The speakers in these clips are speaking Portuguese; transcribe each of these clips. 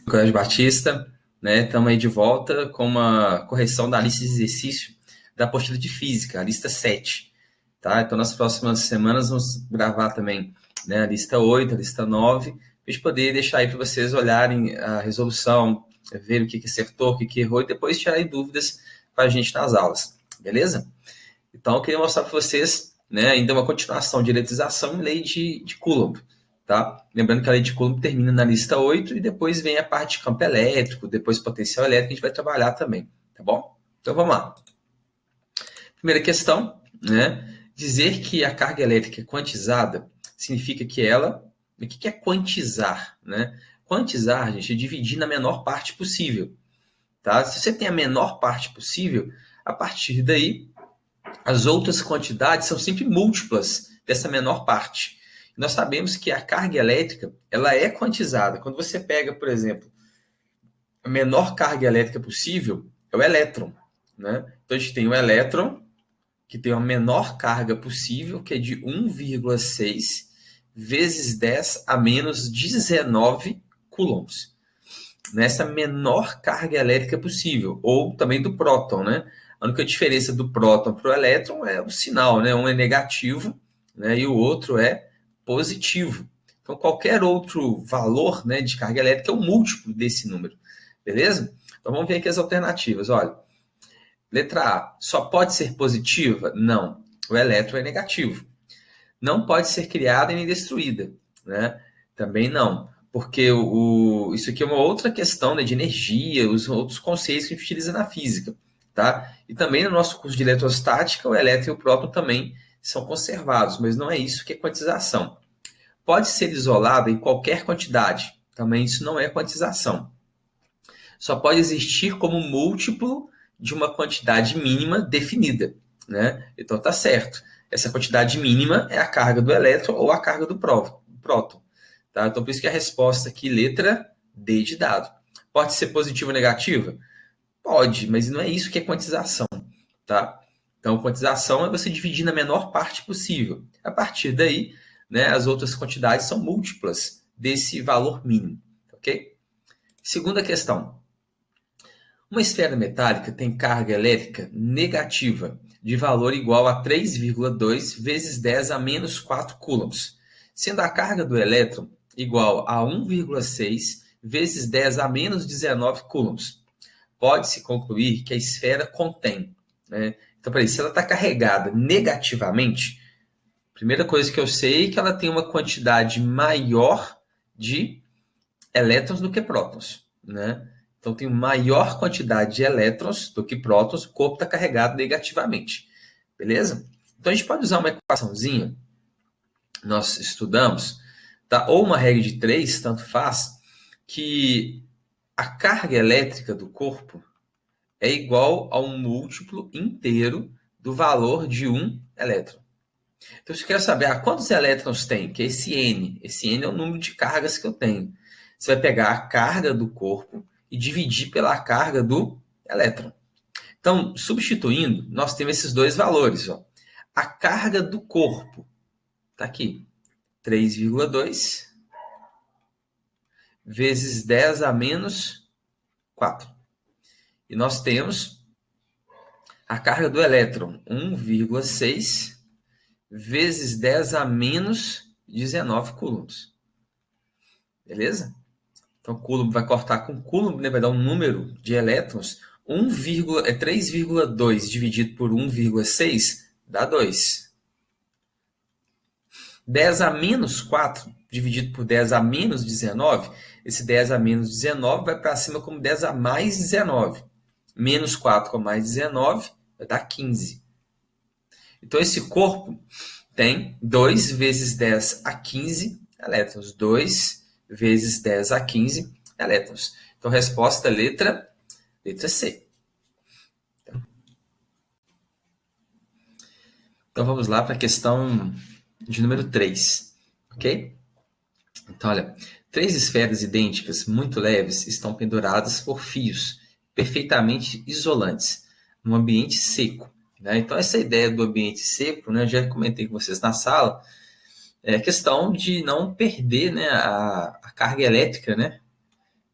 Colégio Batista, né? Estamos aí de volta com uma correção da lista de exercício da apostila de física, a lista 7, tá? Então, nas próximas semanas, vamos gravar também, né, a lista 8, a lista 9, para a gente poder deixar aí para vocês olharem a resolução, ver o que acertou, o que errou, e depois tirarem dúvidas com a gente nas aulas, beleza? Então, eu queria mostrar para vocês, né, ainda uma continuação de eletrização e lei de Coulomb. Tá? Lembrando que a lei de Coulomb termina na lista 8 e depois vem a parte de campo elétrico, depois potencial elétrico, a gente vai trabalhar também, tá bom? Então vamos lá. Primeira questão, né? Dizer que a carga elétrica é quantizada significa que ela... O que é quantizar, né? Quantizar, gente, é dividir na menor parte possível, tá? Se você tem a menor parte possível, a partir daí, as outras quantidades são sempre múltiplas dessa menor parte. Nós sabemos que a carga elétrica ela é quantizada. Quando você pega, por exemplo, a menor carga elétrica possível é o elétron, né? Então, a gente tem o elétron, que tem a menor carga possível, que é de 1,6 vezes 10 a menos 19 coulombs. Nessa menor carga elétrica possível, ou também do próton, né? A única diferença do próton para o elétron é o sinal, né? Um é negativo, né? E o outro é positivo. Então, qualquer outro valor, né, de carga elétrica é um múltiplo desse número, beleza? Então, vamos ver aqui as alternativas. Olha, letra A, só pode ser positiva? Não, o elétron é negativo. Não pode ser criada nem destruída, né? Também não, porque isso aqui é uma outra questão, né, de energia, os outros conceitos que a gente utiliza na física, tá? E também no nosso curso de eletrostática, o elétron e o próton também são conservados, mas não é isso que é quantização. Pode ser isolada em qualquer quantidade, também isso não é quantização. Só pode existir como múltiplo de uma quantidade mínima definida, né? Então tá certo. Essa quantidade mínima é a carga do elétron ou a carga do próton. Tá? Então, por isso que a resposta aqui, letra D de dado. Pode ser positiva ou negativa? Pode, mas não é isso que é quantização. Tá? Então, quantização é você dividir na menor parte possível. A partir daí, né, as outras quantidades são múltiplas desse valor mínimo. Ok? Segunda questão. Uma esfera metálica tem carga elétrica negativa de valor igual a 3,2 vezes 10 a menos 4 coulombs, sendo a carga do elétron igual a 1,6 vezes 10 a menos 19 coulombs. Pode-se concluir que a esfera contém, né? Então, peraí, se ela está carregada negativamente, a primeira coisa que eu sei é que ela tem uma quantidade maior de elétrons do que prótons, né? Então, tem maior quantidade de elétrons do que prótons, o corpo está carregado negativamente. Beleza? Então, a gente pode usar uma equaçãozinha, nós estudamos, tá? Ou uma regra de 3, tanto faz, que a carga elétrica do corpo é igual a um múltiplo inteiro do valor de um elétron. Então, se eu quero saber quantos elétrons tem, que é esse N. Esse N é o número de cargas que eu tenho. Você vai pegar a carga do corpo e dividir pela carga do elétron. Então, substituindo, nós temos esses dois valores. Ó. A carga do corpo está aqui, 3,2 vezes 10 a menos 4. E nós temos a carga do elétron, 1,6 vezes 10 a menos 19 coulombs. Beleza? Então, Coulomb vai cortar com Coulomb, né? Vai dar um número de elétrons. 3,2 dividido por 1,6 dá 2. 10 a menos 4 dividido por 10 a menos 19. Esse 10 a menos 19 vai para cima como 10 a mais 19. Menos 4 com mais 19 vai dar 15. Então, esse corpo tem 2 vezes 10 a 15 elétrons. 2 vezes 10 a 15 elétrons. Então, resposta letra C. Então, vamos lá para a questão de número 3. Ok? Então, olha, 3 esferas idênticas, muito leves, estão penduradas por fios perfeitamente isolantes, num ambiente seco. Né? Então, essa ideia do ambiente seco, né, eu já comentei com vocês na sala, é a questão de não perder, né, a carga elétrica, né,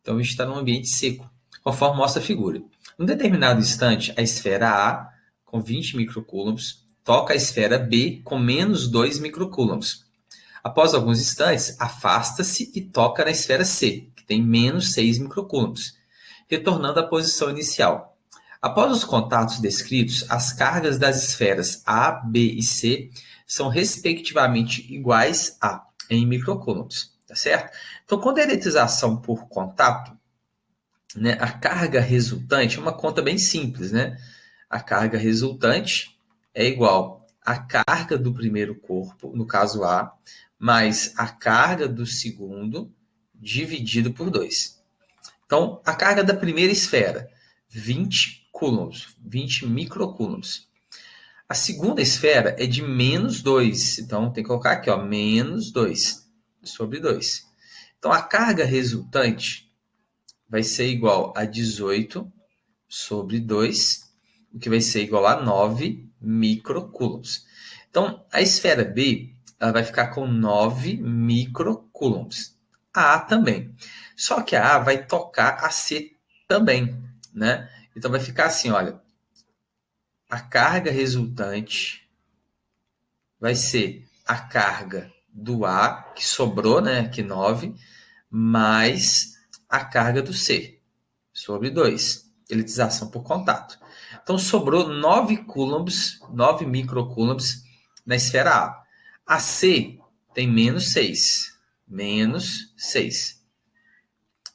Então, a gente está num ambiente seco, conforme mostra a figura. Num determinado instante, a esfera A, com 20 microcoulombs, toca a esfera B, com menos 2 microcoulombs. Após alguns instantes, afasta-se e toca na esfera C, que tem menos 6 microcoulombs, retornando à posição inicial. Após os contatos descritos, as cargas das esferas A, B e C são respectivamente iguais a em microcoulombs, tá certo? Então, quando a eletrização por contato, né, a carga resultante é uma conta bem simples, né? A carga resultante é igual à carga do primeiro corpo, no caso A, mais a carga do segundo dividido por 2. Então, a carga da primeira esfera, 20 coulombs, 20 microcoulombs. A segunda esfera é de menos 2. Então, tem que colocar aqui, ó, menos 2 sobre 2. Então, a carga resultante vai ser igual a 18 sobre 2, o que vai ser igual a 9 microcoulombs. Então, a esfera B ela vai ficar com 9 microcoulombs. A também. Só que a A vai tocar a C também, né? Então, vai ficar assim, olha. A carga resultante vai ser a carga do A, que sobrou, né? Aqui 9, mais a carga do C, sobre 2. Eletrização por contato. Então, sobrou 9 coulombs, 9 microcoulombs na esfera A. A C tem menos 6. Menos 6.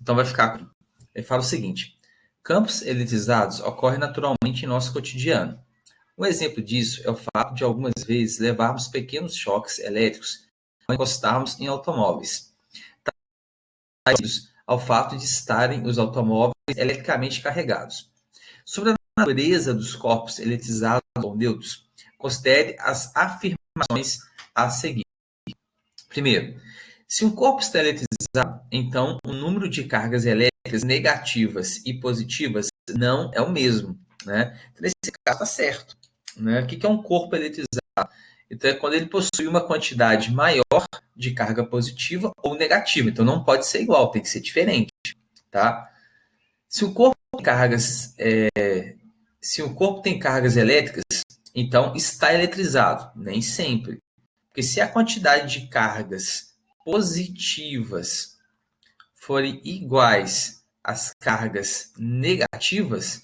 Então, vai ficar... Ele fala o seguinte. Campos eletrizados ocorrem naturalmente em nosso cotidiano. Um exemplo disso é o fato de algumas vezes levarmos pequenos choques elétricos ao encostarmos em automóveis. Ao fato de estarem os automóveis eletricamente carregados. Sobre a natureza dos corpos eletrizados ou neutros, considere as afirmações a seguir. Primeiro, se um corpo está eletrizado, então o número de cargas elétricas negativas e positivas não é o mesmo, né? Então, nesse caso está certo, né? O que é um corpo eletrizado? Então, é quando ele possui uma quantidade maior de carga positiva ou negativa. Então, não pode ser igual, tem que ser diferente, tá? Se o corpo tem cargas elétricas, então está eletrizado. Nem sempre. Porque se a quantidade de cargas positivas forem iguais às cargas negativas,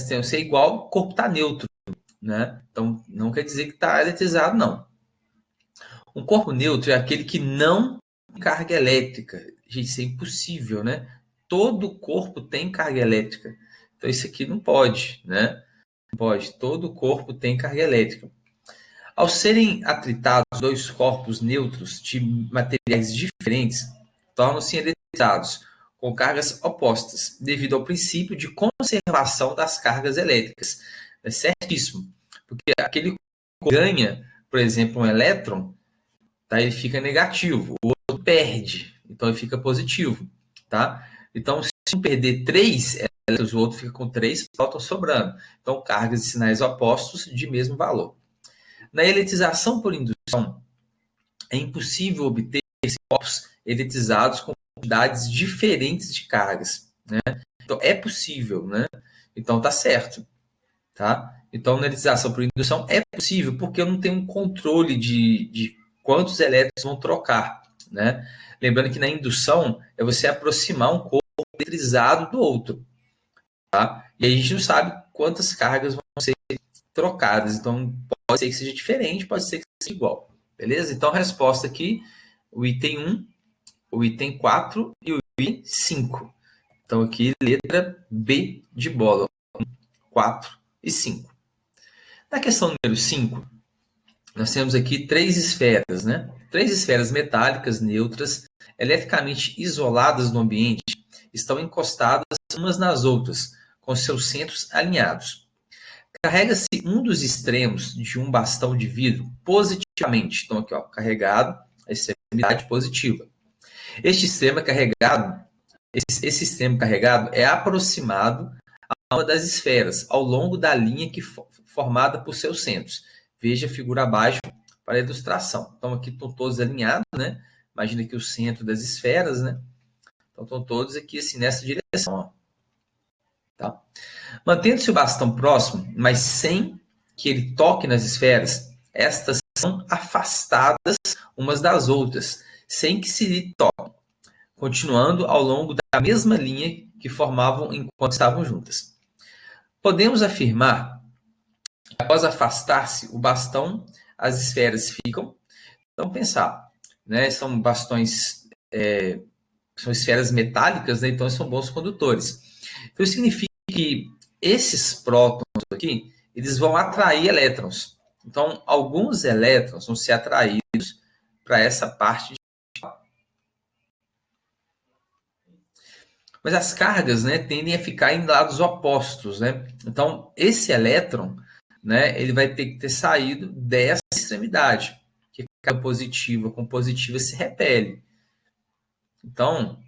tem que ser igual, o corpo está neutro, né? Então, não quer dizer que está eletrizado, não. Um corpo neutro é aquele que não tem carga elétrica. Gente, isso é impossível, né? Todo corpo tem carga elétrica. Então, isso aqui não pode, né? Não pode. Todo corpo tem carga elétrica. Ao serem atritados dois corpos neutros de materiais diferentes, tornam-se eletrizados com cargas opostas, devido ao princípio de conservação das cargas elétricas. É certíssimo. Porque aquele que ganha, por exemplo, um elétron, tá? Ele fica negativo, o outro perde, então ele fica positivo, tá? Então, se um perder 3 elétrons, o outro fica com 3 prótons sobrando. Então, cargas e sinais opostos de mesmo valor. Na eletrização por indução, é impossível obter corpos eletrizados com quantidades diferentes de cargas, né? Então, é possível, né? Então, tá certo, tá? Então, na eletrização por indução é possível, porque eu não tenho um controle de quantos elétrons vão trocar, né? Lembrando que na indução é você aproximar um corpo eletrizado do outro, tá? E a gente não sabe quantas cargas vão ser trocadas, então pode ser que seja diferente, pode ser que seja igual, beleza? Então a resposta aqui, o item 1, o item 4 e o item 5. Então aqui letra B de bola, 4 e 5. Na questão número 5, nós temos aqui 3 esferas, né? 3 esferas metálicas neutras, eletricamente isoladas no ambiente, estão encostadas umas nas outras, com seus centros alinhados. Carrega-se um dos extremos de um bastão de vidro positivamente. Então, aqui, ó, carregado, a extremidade positiva. Este extremo carregado, esse extremo carregado é aproximado a uma das esferas, ao longo da linha formada por seus centros. Veja a figura abaixo para a ilustração. Então, aqui estão todos alinhados, né? Imagina aqui o centro das esferas, né? Então, estão todos aqui assim nessa direção. Ó. Tá? Mantendo-se o bastão próximo, mas sem que ele toque nas esferas, estas são afastadas umas das outras, sem que se lhe toquem, continuando ao longo da mesma linha que formavam enquanto estavam juntas. Podemos afirmar que após afastar-se o bastão, as esferas ficam. Então, pensar, né? São bastões, são esferas metálicas, né? Então são bons condutores. Então, isso significa que esses prótons aqui, eles vão atrair elétrons. Então, alguns elétrons vão ser atraídos para essa parte. Mas as cargas, né, tendem a ficar em lados opostos, né? Então, esse elétron, né, ele vai ter que ter saído dessa extremidade, que carga positiva com positiva se repele. Então,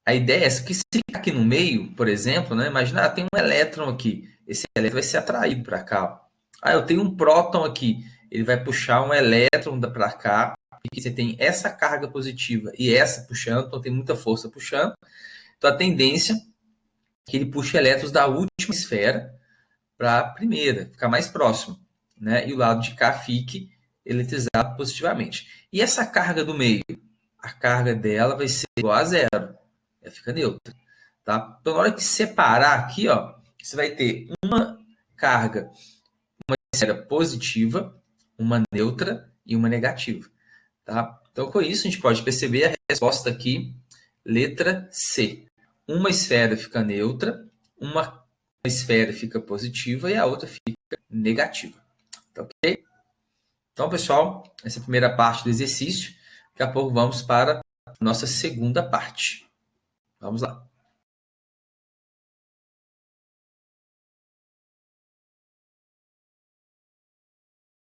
a ideia é essa, que se ficar aqui no meio, por exemplo, né, imagina, tem um elétron aqui, esse elétron vai ser atraído para cá. Eu tenho um próton aqui, ele vai puxar um elétron para cá, e você tem essa carga positiva e essa puxando, então tem muita força puxando. Então, a tendência é que ele puxe elétrons da última esfera para a primeira, ficar mais próximo, né? E o lado de cá fique eletrizado positivamente. E essa carga do meio? A carga dela vai ser igual a zero. Ela fica neutra. Tá? Então, na hora que separar aqui, ó, você vai ter uma carga, uma esfera positiva, uma neutra e uma negativa. Tá? Então, com isso, a gente pode perceber a resposta aqui, letra C. Uma esfera fica neutra, uma esfera fica positiva e a outra fica negativa. Tá ok? Então, pessoal, essa é a primeira parte do exercício. Daqui a pouco vamos para a nossa segunda parte. Vamos lá.